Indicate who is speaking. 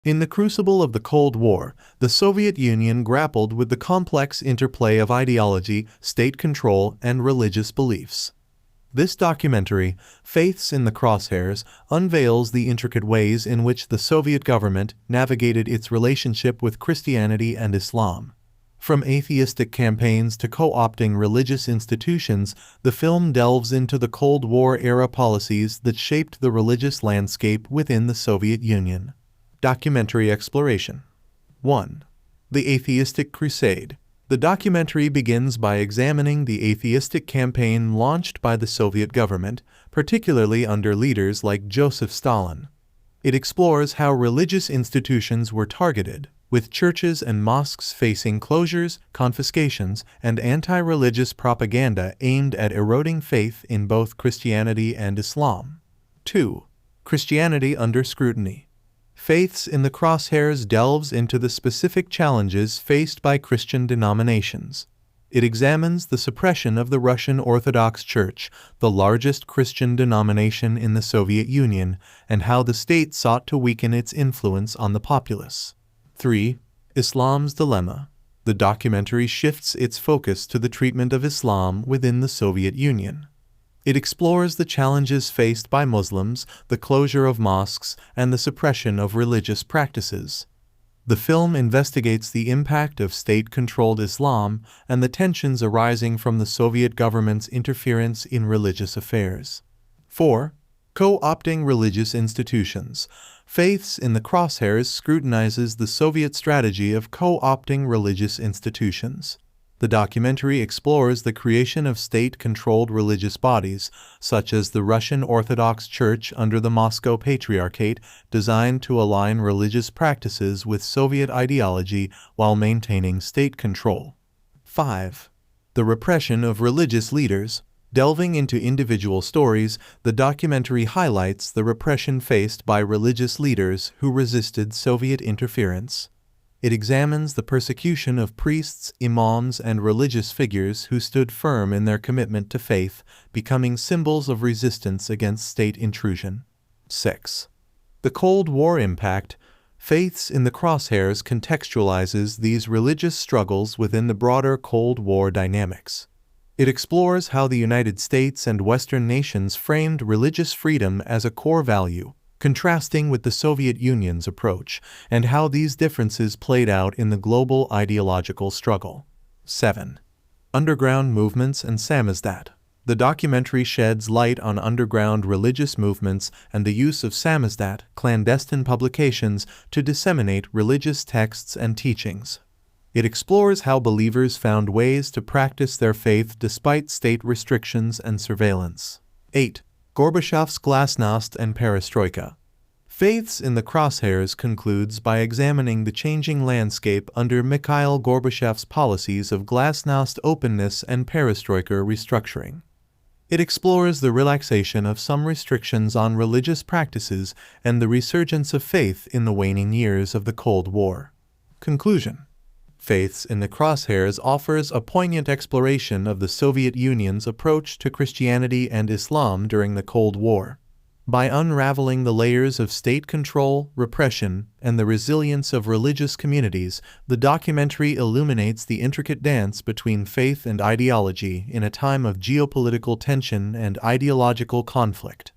Speaker 1: In the crucible of the Cold War, the Soviet Union grappled with the complex interplay of ideology, state control, and religious beliefs. This documentary, Faiths in the Crosshairs, unveils the intricate ways in which the Soviet government navigated its relationship with Christianity and Islam. From atheistic campaigns to co-opting religious institutions, the film delves into the Cold War-era policies that shaped the religious landscape within the Soviet Union. Documentary exploration. 1. The Atheistic Crusade. The documentary begins by examining the atheistic campaign launched by the Soviet government, particularly under leaders like Joseph Stalin. It explores how religious institutions were targeted, with churches and mosques facing closures, confiscations, and anti-religious propaganda aimed at eroding faith in both Christianity and Islam. 2. Christianity under scrutiny. Faiths in the Crosshairs delves into the specific challenges faced by Christian denominations. It examines the suppression of the Russian Orthodox Church, the largest Christian denomination in the Soviet Union, and how the state sought to weaken its influence on the populace. 3. Islam's Dilemma. The documentary shifts its focus to the treatment of Islam within the Soviet Union. It explores the challenges faced by Muslims, the closure of mosques, and the suppression of religious practices. The film investigates the impact of state-controlled Islam and the tensions arising from the Soviet government's interference in religious affairs. 4. Co-opting religious institutions. Faiths in the Crosshairs scrutinizes the Soviet strategy of co-opting religious institutions. The documentary explores the creation of state-controlled religious bodies, such as the Russian Orthodox Church under the Moscow Patriarchate, designed to align religious practices with Soviet ideology while maintaining state control. 5. The repression of religious leaders. Delving into individual stories, the documentary highlights the repression faced by religious leaders who resisted Soviet interference. It examines the persecution of priests, imams, and religious figures who stood firm in their commitment to faith, becoming symbols of resistance against state intrusion. 6. The Cold War impact. Faiths in the Crosshairs contextualizes these religious struggles within the broader Cold War dynamics. It explores how the United States and Western nations framed religious freedom as a core value, contrasting with the Soviet Union's approach, and how these differences played out in the global ideological struggle. 7. Underground movements and samizdat. The documentary sheds light on underground religious movements and the use of samizdat, clandestine publications, to disseminate religious texts and teachings. It explores how believers found ways to practice their faith despite state restrictions and surveillance. 8. Gorbachev's Glasnost and Perestroika. Faiths in the Crosshairs concludes by examining the changing landscape under Mikhail Gorbachev's policies of Glasnost openness and Perestroika restructuring. It explores the relaxation of some restrictions on religious practices and the resurgence of faith in the waning years of the Cold War. Conclusion. Faiths in the Crosshairs offers a poignant exploration of the Soviet Union's approach to Christianity and Islam during the Cold War. By unraveling the layers of state control, repression, and the resilience of religious communities, the documentary illuminates the intricate dance between faith and ideology in a time of geopolitical tension and ideological conflict.